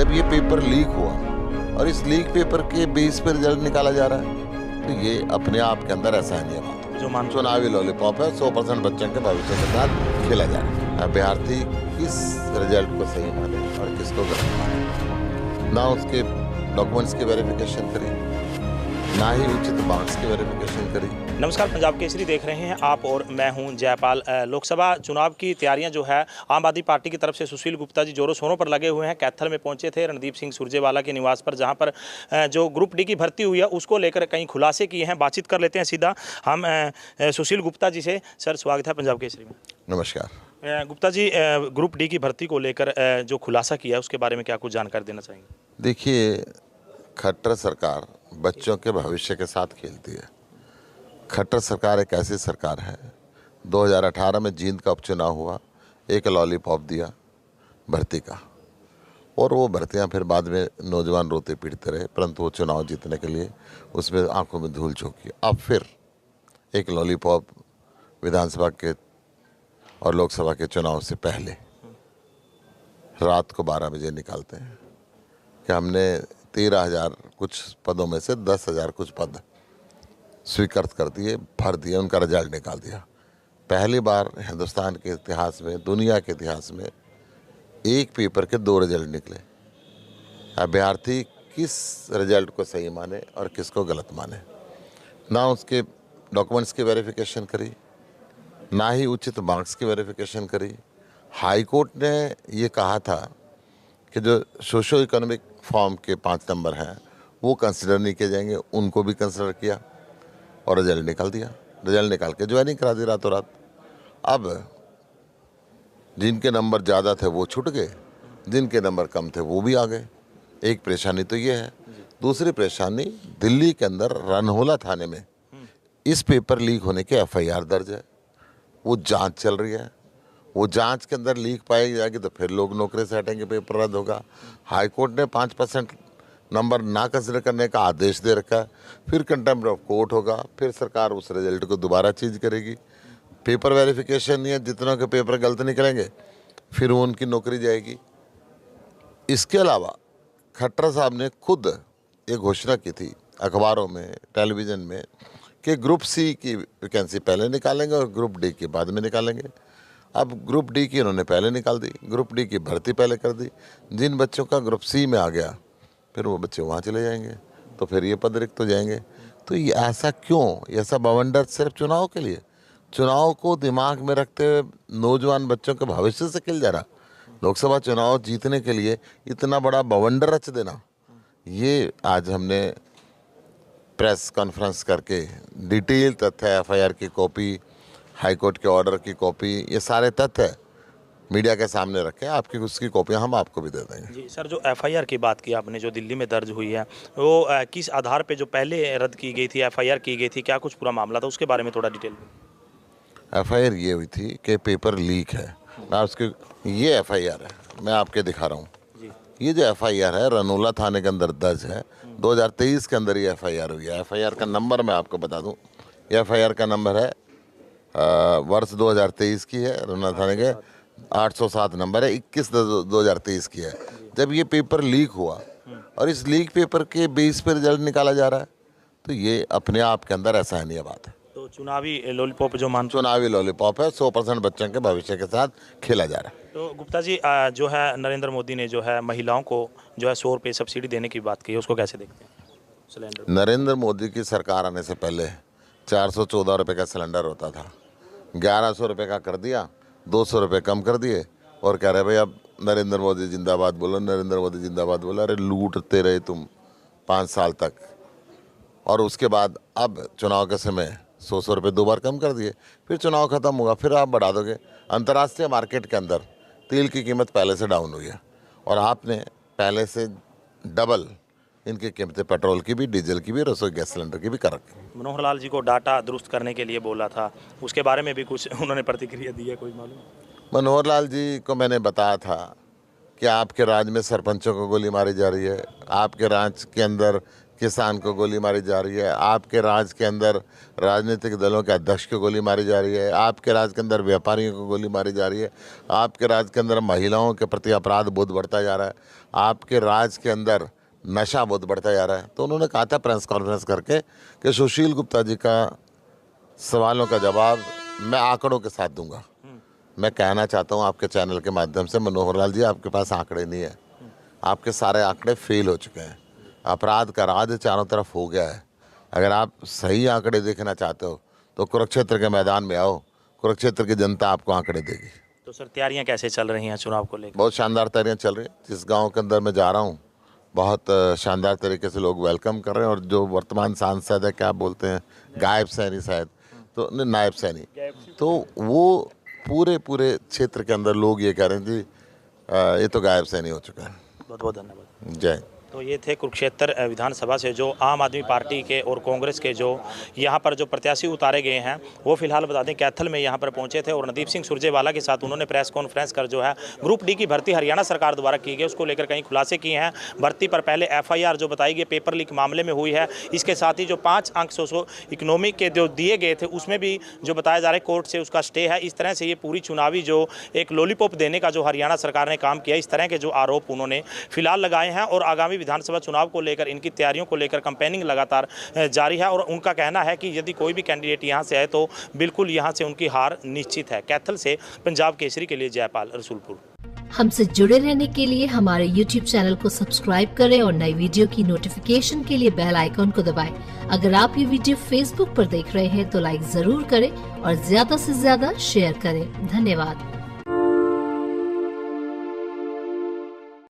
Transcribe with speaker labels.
Speaker 1: जब ये paper leak हुआ और इस लीक पेपर के बेस पर रिजल्ट निकाला जा रहा है, तो ये अपने आप के अंदर असहनीय बात है। जो चुनावी लॉलीपॉप है, 100% बच्चों के भविष्य के साथ खेला जा रहा है। अभ्यर्थी किस रिजल्ट को सही माने और किसको गलत माने, ना उसके डॉक्यूमेंट्स की वेरिफिकेशन करी, ना ही उचित मार्क्स की वेरिफिकेशन करी।
Speaker 2: नमस्कार, पंजाब केसरी देख रहे हैं आप और मैं हूं जयपाल। लोकसभा चुनाव की तैयारियां जो है आम आदमी पार्टी की तरफ से सुशील गुप्ता जी जोरों शोरों पर लगे हुए हैं। कैथल में पहुंचे थे रणदीप सिंह सुरजेवाला के निवास पर, जहां पर जो ग्रुप डी की भर्ती हुई है उसको लेकर कई खुलासे किए हैं। बातचीत कर लेते हैं सीधा हम सुशील गुप्ता जी से। सर, स्वागत है पंजाब केसरी में।
Speaker 1: नमस्कार।
Speaker 2: गुप्ता जी, ग्रुप डी की भर्ती को लेकर जो खुलासा किया है उसके बारे में क्या कुछ जानकारी देना चाहेंगे?
Speaker 1: देखिए, खट्टर सरकार बच्चों के भविष्य के साथ खेलती है। खट्टर सरकार एक ऐसी सरकार है, 2018 में जींद का उपचुनाव हुआ, एक लॉलीपॉप दिया भर्ती का, और वो भर्तियां फिर बाद में नौजवान रोते पीटते रहे, परंतु वो चुनाव जीतने के लिए उसमें आंखों में धूल झोंकी। अब फिर एक लॉलीपॉप विधानसभा के और लोकसभा के चुनाव से पहले रात को 12 बजे निकालते हैं कि हमने 13,000 कुछ पदों में से 10,000 कुछ पद स्वीकृत कर दिए, भर दिए, उनका रिजल्ट निकाल दिया। पहली बार हिंदुस्तान के इतिहास में, दुनिया के इतिहास में एक पेपर के 2 रिजल्ट निकले। अभ्यर्थी किस रिजल्ट को सही माने और किसको गलत माने, ना उसके डॉक्यूमेंट्स की वेरिफिकेशन करी, ना ही उचित मार्क्स की वेरिफिकेशन करी। हाई कोर्ट ने ये कहा था कि जो सोशो इकोनॉमिक फॉर्म के 5 नंबर हैं वो कंसिडर नहीं किए जाएंगे, उनको भी कंसिडर किया और रिजल्ट निकाल दिया। रिजल्ट निकाल के ज्वाइनिंग करा दी रातों रात। अब जिनके नंबर ज़्यादा थे वो छूट गए, जिनके नंबर कम थे वो भी आ गए। एक परेशानी तो ये है। दूसरी परेशानी, दिल्ली के अंदर रनहोला थाने में इस पेपर लीक होने के FIR दर्ज है, वो जांच चल रही है। वो जांच के अंदर लीक पाई जाएगी तो फिर लोग नौकरी से हटेंगे, पेपर रद्द होगा। हाई कोर्ट ने 5% नंबर ना कंसिडर करने का आदेश दे रखा है। फिर कंटेम्प्ट ऑफ कोर्ट होगा, फिर सरकार उस रिजल्ट को दोबारा चेंज करेगी। पेपर वेरिफिकेशन नहीं है, जितनों के पेपर गलत निकलेंगे फिर वो उनकी नौकरी जाएगी। इसके अलावा खट्टर साहब ने खुद एक घोषणा की थी अखबारों में, टेलीविज़न में, कि ग्रुप C की वैकेंसी पहले निकालेंगे और ग्रुप D की बाद में निकालेंगे। अब ग्रुप D की उन्होंने पहले निकाल दी, ग्रुप D की भर्ती पहले कर दी। जिन बच्चों का ग्रुप C में आ गया फिर वो बच्चे वहाँ चले जाएंगे, तो फिर ये पद रिक्त हो जाएंगे। तो ये ऐसा क्यों? ऐसा बवंडर सिर्फ चुनाव के लिए, चुनाव को दिमाग में रखते हुए नौजवान बच्चों के भविष्य से खेल जा रहा। लोकसभा चुनाव जीतने के लिए इतना बड़ा बवंडर रच देना, ये आज हमने प्रेस कॉन्फ्रेंस करके डिटेल तथ्य, FIR की कॉपी, हाईकोर्ट के ऑर्डर की कॉपी, ये सारे तथ्य मीडिया के सामने रखे। आपकी उसकी कॉपियां हम आपको भी दे देंगे।
Speaker 2: जी सर, जो FIR की बात की आपने, जो दिल्ली में दर्ज हुई है, वो किस आधार पे जो पहले रद्द की गई थी, FIR की गई थी, क्या कुछ पूरा मामला था, उसके बारे में थोड़ा डिटेल में।
Speaker 1: FIR ये हुई थी कि पेपर लीक है। मैं उसके, ये FIR है, मैं आपके दिखा रहा हूँ। ये जो FIR है रनोला थाने के अंदर दर्ज है, 2023 के अंदर ये FIR हुई है। FIR का नंबर मैं आपको बता दूँ, ये FIR का नंबर है वर्ष 2023 की है, रनोला थाने के 807 नंबर है, 21/2023 की है। जब ये पेपर लीक हुआ और इस लीक पेपर के बेस पर रिजल्ट निकाला जा रहा है, तो ये अपने आप के अंदर असहनीय बात है।
Speaker 2: तो चुनावी लॉलीपॉप
Speaker 1: चुनावी लॉलीपॉप है, 100% बच्चों के भविष्य के साथ खेला जा रहा है।
Speaker 2: तो गुप्ता जी, जो है नरेंद्र मोदी ने जो है महिलाओं को जो है 100 रुपये सब्सिडी देने की बात की है, उसको कैसे देखते हैं? सिलेंडर,
Speaker 1: नरेंद्र मोदी की सरकार आने से पहले 414 रुपये का सिलेंडर होता था, 1100 रुपये का कर दिया, 200 रुपये कम कर दिए और कह रहे भाई अब नरेंद्र मोदी जिंदाबाद बोलो, नरेंद्र मोदी जिंदाबाद बोलो। अरे लूटते रहे तुम 5 साल तक, और उसके बाद अब चुनाव के समय 100 रुपये 2 बार कम कर दिए, फिर चुनाव खत्म होगा फिर आप बढ़ा दोगे। अंतर्राष्ट्रीय मार्केट के अंदर तेल की कीमत पहले से डाउन हुई है और आपने पहले से डबल इनकी कीमतें पेट्रोल की भी, डीजल की भी, रसोई गैस सिलेंडर की भी कर रखी।
Speaker 2: मनोहर लाल जी को डाटा दुरुस्त करने के लिए बोला था, उसके बारे में भी कुछ उन्होंने प्रतिक्रिया दी है, कोई मालूम?
Speaker 1: मनोहर लाल जी को मैंने बताया था कि आपके राज्य में सरपंचों को गोली मारी जा रही है, आपके राज्य के अंदर किसान को गोली मारी जा रही है, आपके राज्य के अंदर राजनीतिक दलों के अध्यक्ष को गोली मारी जा रही है, आपके राज्य के अंदर व्यापारियों को गोली मारी जा रही है, आपके राज्य के अंदर महिलाओं के प्रति अपराध बहुत बढ़ता जा रहा है, आपके राज्य के अंदर नशा बहुत बढ़ता जा रहा है। तो उन्होंने कहा था प्रेस कॉन्फ्रेंस करके कि सुशील गुप्ता जी का सवालों का जवाब मैं आंकड़ों के साथ दूंगा। मैं कहना चाहता हूं आपके चैनल के माध्यम से, मनोहर लाल जी, आपके पास आंकड़े नहीं है, आपके सारे आंकड़े फेल हो चुके हैं, अपराध का राज चारों तरफ हो गया है। अगर आप सही आंकड़े देखना चाहते हो तो कुरुक्षेत्र के मैदान में आओ, कुरुक्षेत्र की जनता आपको आंकड़े देगी।
Speaker 2: तो सर तैयारियां कैसे चल रही हैं चुनाव को लेकर?
Speaker 1: बहुत शानदार तैयारियां चल रही हैं। जिस गांव के अंदर मैं जा रहा हूं, बहुत शानदार तरीके से लोग वेलकम कर रहे हैं। और जो वर्तमान सांसद है, क्या बोलते हैं, गायब सैनी शायद, तो नायब सैनी, तो वो पूरे क्षेत्र के अंदर लोग ये कह रहे हैं जी ये तो गायब सैनी हो चुका है।
Speaker 2: बहुत बहुत धन्यवाद।
Speaker 1: जय।
Speaker 2: तो ये थे कुरुक्षेत्र विधानसभा से जो आम आदमी पार्टी के और कांग्रेस के जो यहाँ पर जो प्रत्याशी उतारे गए हैं, वो फिलहाल बता दें कैथल में यहाँ पर पहुँचे थे और रणदीप सिंह सुरजेवाला के साथ उन्होंने प्रेस कॉन्फ्रेंस कर जो है ग्रुप डी की भर्ती हरियाणा सरकार द्वारा की गई उसको लेकर कई खुलासे किए हैं। भर्ती पर पहले FIR जो बताई गई पेपर लीक मामले में हुई है, इसके साथ ही जो 5 अंक सोशो इकोनॉमिक के जो दिए गए थे उसमें भी जो बताया जा रहा है कोर्ट से उसका स्टे है। इस तरह से ये पूरी चुनावी जो एक लॉलीपॉप देने का जो हरियाणा सरकार ने काम किया, इस तरह के जो आरोप उन्होंने फिलहाल लगाए हैं। और आगामी विधानसभा चुनाव को लेकर इनकी तैयारियों को लेकर कैंपेनिंग लगातार जारी है और उनका कहना है कि यदि कोई भी कैंडिडेट यहां से आए तो बिल्कुल यहां से उनकी हार निश्चित है। कैथल से पंजाब केसरी के लिए जयपाल, रसूलपुर।
Speaker 3: हमसे जुड़े रहने के लिए हमारे YouTube चैनल को सब्सक्राइब करें और नई वीडियो की नोटिफिकेशन के लिए बेल आइकॉन को दबाएं। अगर आप ये वीडियो Facebook पर देख रहे हैं तो लाइक जरूर करें और ज्यादा से ज्यादा शेयर करें। धन्यवाद।